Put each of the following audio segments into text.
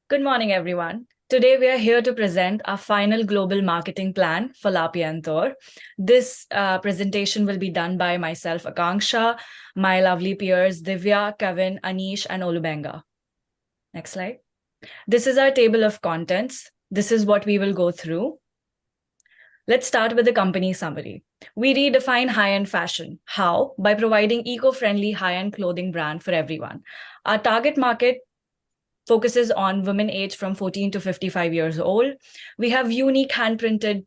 Good morning, everyone. Today, we are here to present our final global marketing plan for La Peinture. This presentation will be done by myself, Akanksha, my lovely peers, Divya, Kevin, Anish, and Olubenga. Next slide. This is our table of contents. This is what we will go through. Let's start with the company summary. We redefine high-end fashion. How? By providing eco-friendly high-end clothing brand for everyone. Our target market focuses on women aged from 14 to 55 years old. We have unique hand-printed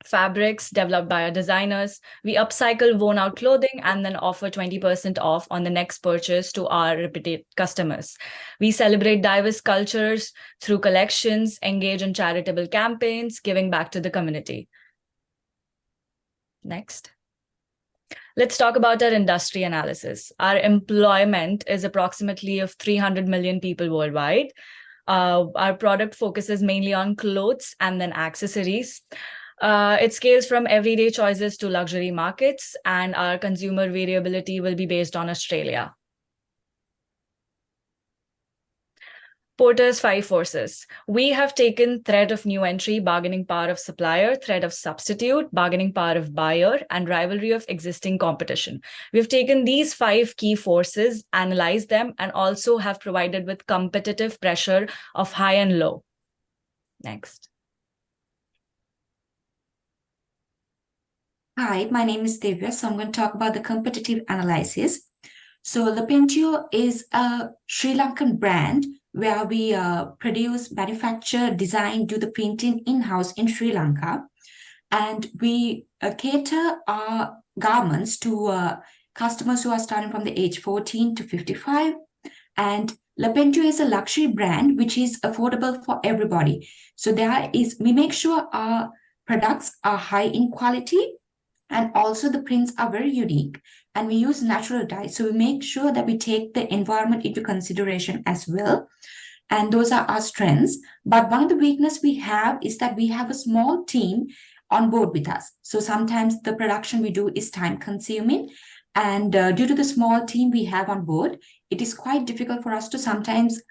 fabrics developed by our designers. We upcycle worn-out clothing and then offer 20% off on the next purchase to our repeated customers. We celebrate diverse cultures through collections, engage in charitable campaigns, giving back to the community. Next. Let's talk about our industry analysis. Our employment is approximately of 300 million people worldwide. Our product focuses mainly on clothes and then accessories. It scales from everyday choices to luxury markets, and our consumer variability will be based on Australia. Porter's five forces. We have taken threat of new entry, bargaining power of supplier, threat of substitute, bargaining power of buyer, and rivalry of existing competition. We've taken these five key forces, analyzed them, and also have provided with competitive pressure of high and low. Next. Hi, my name is Divya. So I'm going to talk about the competitive analysis. So the Peinture is a Sri Lankan brand where we produce, manufacture, design, do the printing in-house in Sri Lanka. And we cater our garments to customers who are starting from the age 14 to 55. And La Peinture is a luxury brand which is affordable for everybody. So we make sure our products are high in quality, and also the prints are very unique, and we use natural dyes. So we make sure that we take the environment into consideration as well. And those are our strengths. But one of the weakness we have is that we have a small team on board with us. So sometimes the production we do is time consuming. And due to the small team we have on board, it is quite difficult for us to sometimes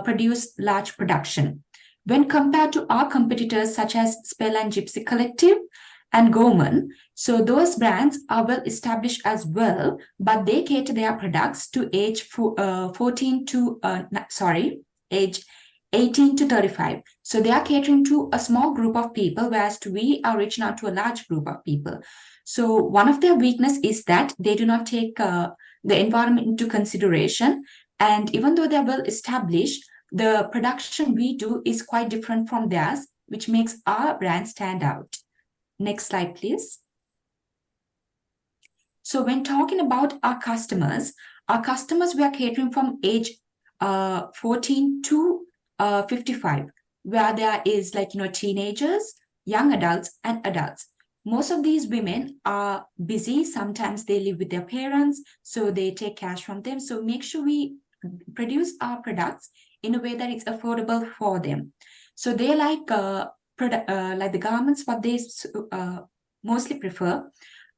produce large production. When compared to our competitors such as Spell and Gypsy Collective, and Goman. So those brands are well established as well, but they cater their products to age 18 to 35. So they are catering to a small group of people, whereas we are reaching out to a large group of people. So one of their weakness is that they do not take the environment into consideration. And even though they're well established, the production we do is quite different from theirs, which makes our brand stand out. Next slide, please. So when talking about our customers we are catering from age 14 to 55, where there is teenagers, young adults, and adults. Most of these women are busy. Sometimes they live with their parents, so they take cash from them. So make sure we produce our products in a way that it's affordable for them. So they like the garments, what they mostly prefer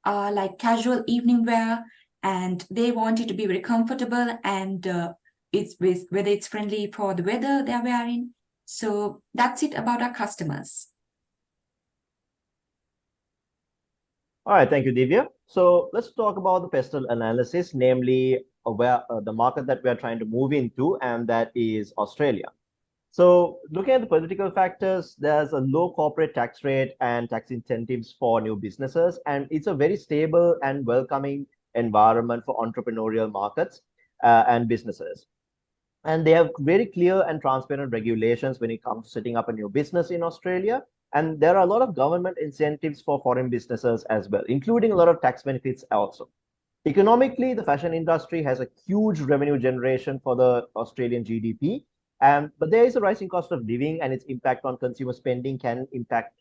are like casual evening wear, and they want it to be very comfortable, and whether it's friendly for the weather they're wearing. So that's it about our customers. All right, thank you, Divya. So let's talk about the pestle analysis, namely where the market that we are trying to move into, and that is Australia. So looking at the political factors, there's a low corporate tax rate and tax incentives for new businesses, and it's a very stable and welcoming environment for entrepreneurial markets and businesses. And they have very clear and transparent regulations when it comes to setting up a new business in Australia. And there are a lot of government incentives for foreign businesses as well, including a lot of tax benefits also. Economically, the fashion industry has a huge revenue generation for the Australian GDP, but there is a rising cost of living, and its impact on consumer spending can impact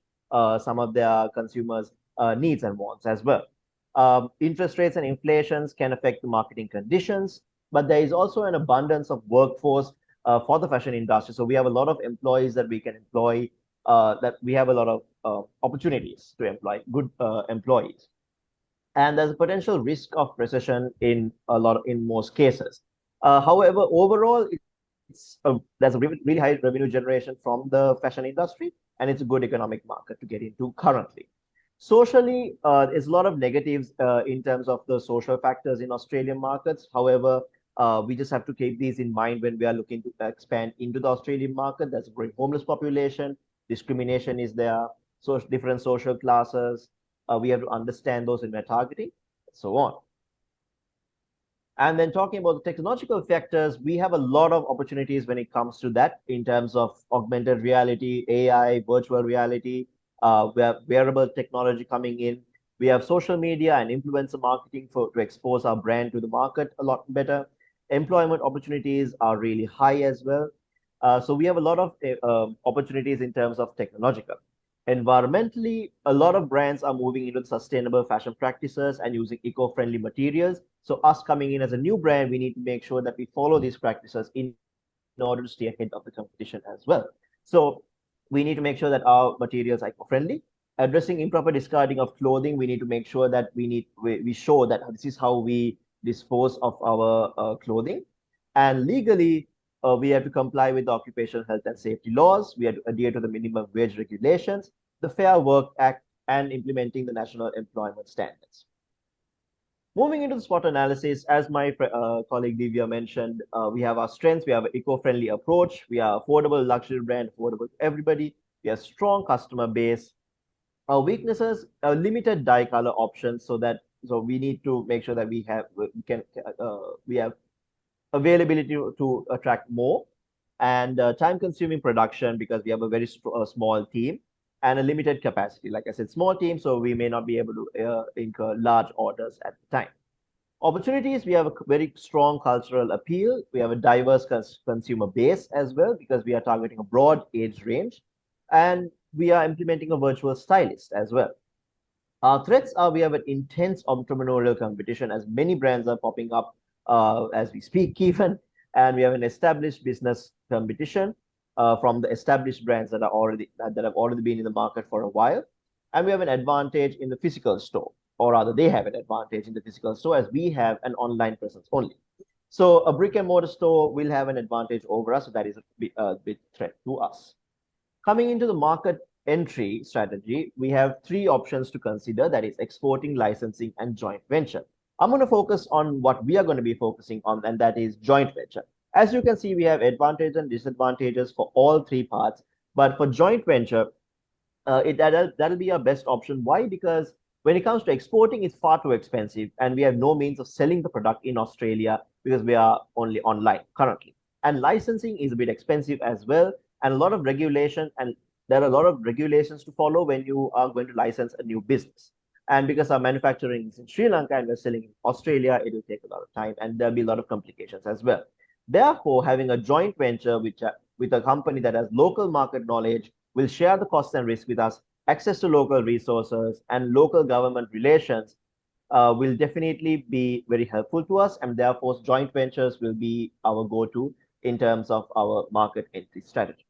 some of their consumers' needs and wants as well. Interest rates and inflations can affect the marketing conditions, but there is also an abundance of workforce for the fashion industry. So we have a lot of employees that we can employ, that we have a lot of opportunities to employ good employees. And there's a potential risk of recession in most cases. However, overall, there's a really high revenue generation from the fashion industry, and it's a good economic market to get into currently. Socially, there's a lot of negatives in terms of the social factors in Australian markets. However, we just have to keep these in mind when we are looking to expand into the Australian market. There's a growing homeless population, discrimination is there, so different social classes. We have to understand those in our targeting, and so on. And then talking about the technological factors, we have a lot of opportunities when it comes to that in terms of augmented reality, AI, virtual reality. We have wearable technology coming in. We have social media and influencer marketing to expose our brand to the market a lot better. Employment opportunities are really high as well. So we have a lot of opportunities in terms of technological. Environmentally, a lot of brands are moving into sustainable fashion practices and using eco-friendly materials. So us coming in as a new brand, we need to make sure that we follow these practices in order to stay ahead of the competition as well. So we need to make sure that our materials are eco-friendly. Addressing improper discarding of clothing, we need to make sure that we show that this is how we dispose of our clothing. And legally, we have to comply with the occupational health and safety laws. We have to adhere to the minimum wage regulations, the Fair Work Act, and implementing the national employment standards. Moving into the SWOT analysis, as my colleague Divya mentioned, we have our strengths. We have an eco-friendly approach. We are affordable luxury brand, affordable to everybody. We have strong customer base. Our weaknesses are limited dye color options, so we need to make sure that we have availability to attract more, and time-consuming production because we have a very small team and a limited capacity. Like I said, small team, so we may not be able to incur large orders at the time. Opportunities, we have a very strong cultural appeal. We have a diverse consumer base as well because we are targeting a broad age range, and we are implementing a virtual stylist as well. Our threats are we have an intense entrepreneurial competition as many brands are popping up as we speak even, and we have an established business competition from the established brands that have already been in the market for a while, and we have an advantage in the physical store, or rather they have an advantage in the physical store as we have an online presence only. So a brick and mortar store will have an advantage over us, so that is a big threat to us. Coming into the market entry strategy, we have three options to consider, that is exporting, licensing, and joint venture. I'm going to focus on what we are going to be focusing on, and that is joint venture. As you can see, we have advantages and disadvantages for all three parts, but for joint venture, that'll be our best option. Why? Because when it comes to exporting, it's far too expensive, and we have no means of selling the product in Australia because we are only online currently. And licensing is a bit expensive as well, and a lot of regulation, and there are a lot of regulations to follow when you are going to license a new business. And because our manufacturing is in Sri Lanka and we're selling in Australia, it will take a lot of time and there'll be a lot of complications as well. Therefore, having a joint venture with a company that has local market knowledge will share the costs and risk with us, access to local resources and local government relations will definitely be very helpful to us. And therefore, joint ventures will be our go-to in terms of our market entry strategy.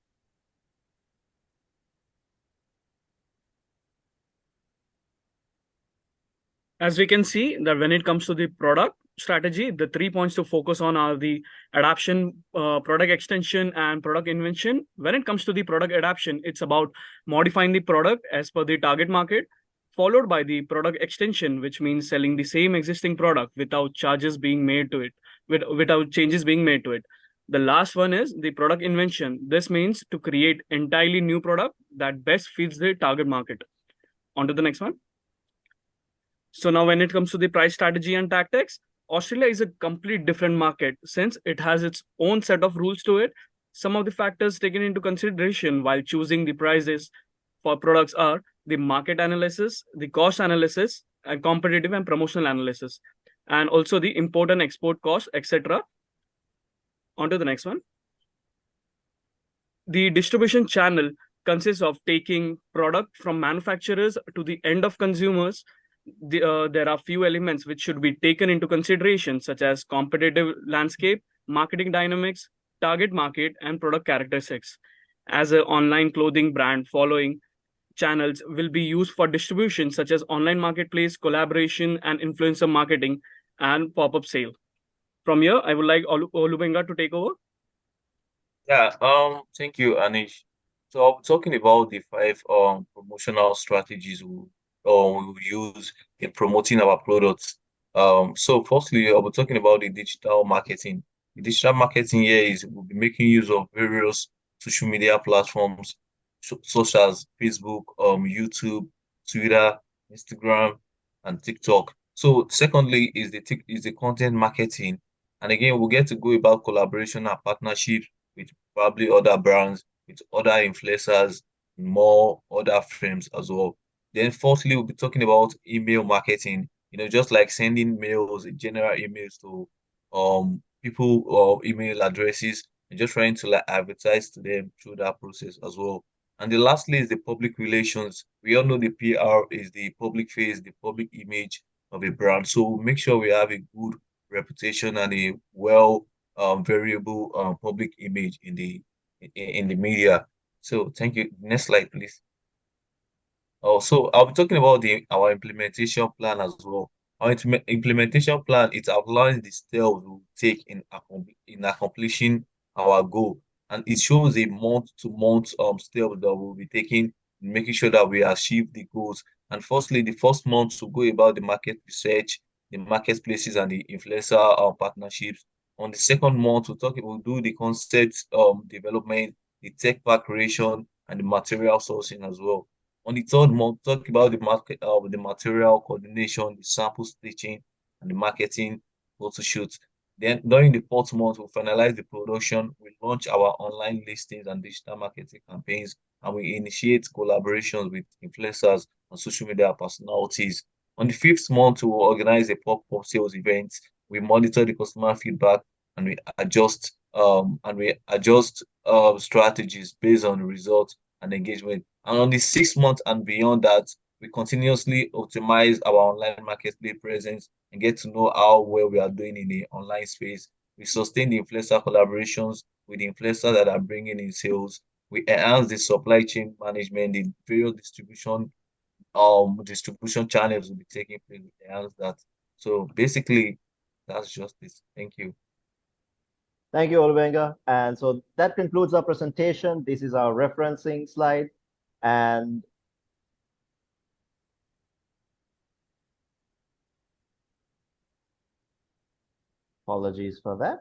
As we can see that when it comes to the product strategy, the 3 points to focus on are the adaptation, product extension, and product invention. When it comes to the product adaptation, it's about modifying the product as per the target market, followed by the product extension, which means selling the same existing product without charges being made to it, without changes being made to it. The last one is the product invention. This means to create entirely new product that best fits the target market. On to the next one. So now when it comes to the price strategy and tactics, Australia is a complete different market since it has its own set of rules to it. Some of the factors taken into consideration while choosing the prices for products are the market analysis, the cost analysis, and competitive and promotional analysis, and also the import and export costs, etc. On to the next one. The distribution channel consists of taking product from manufacturers to the end of consumers. There are few elements which should be taken into consideration, such as competitive landscape, marketing dynamics, target market, and product characteristics. As an online clothing brand, following channels will be used for distribution, such as online marketplace, collaboration, and influencer marketing, and pop-up sale. From here, I would like Olubenga to take over. Yeah, thank you, Anish. So I'll be talking about the five promotional strategies we will use in promoting our products. So firstly, I'll be talking about the digital marketing. The digital marketing here is we'll be making use of various social media platforms such as Facebook, YouTube, Twitter, Instagram, and TikTok. So secondly is the content marketing. And again, we'll get to go about collaboration and partnership with probably other brands, with other influencers, more other frames as well. Then fourthly, we'll be talking about email marketing, just like sending mails, general emails to people or email addresses and just trying to like advertise to them through that process as well. And the lastly is the public relations. We all know the PR is the public face, the public image of a brand. So make sure we have a good reputation and a well variable public image in the media. So thank you. Next slide, please. So I'll be talking about the our implementation plan as well. Our implementation plan, it outlines the steps we'll take in accomplishing our goal, and it shows a month-to-month step that we'll be taking in making sure that we achieve the goals. And firstly, the first month to go about the market research, the marketplaces, and the influencer partnerships. On the second month, we'll do the concept development, the tech pack creation, and the material sourcing as well. On the third month, talk about the material coordination, the sample stitching, and the marketing photo shoot. Then during the fourth month, we'll finalize the production. We launch our online listings and digital marketing campaigns, and we initiate collaborations with influencers and social media personalities. On the fifth month, we will organize a pop-up sales event. We monitor the customer feedback and we adjust strategies based on results and engagement. And on the 6 months and beyond that, we continuously optimize our online marketplace presence and get to know how well we are doing in the online space. We sustain the influencer collaborations with the influencers that are bringing in sales. We enhance the supply chain management, the various distribution channels will be taking place. We enhance that. So basically, that's just it. Thank you. Thank you, Olvenga. And so that concludes our presentation. This is our referencing slide. And apologies for that.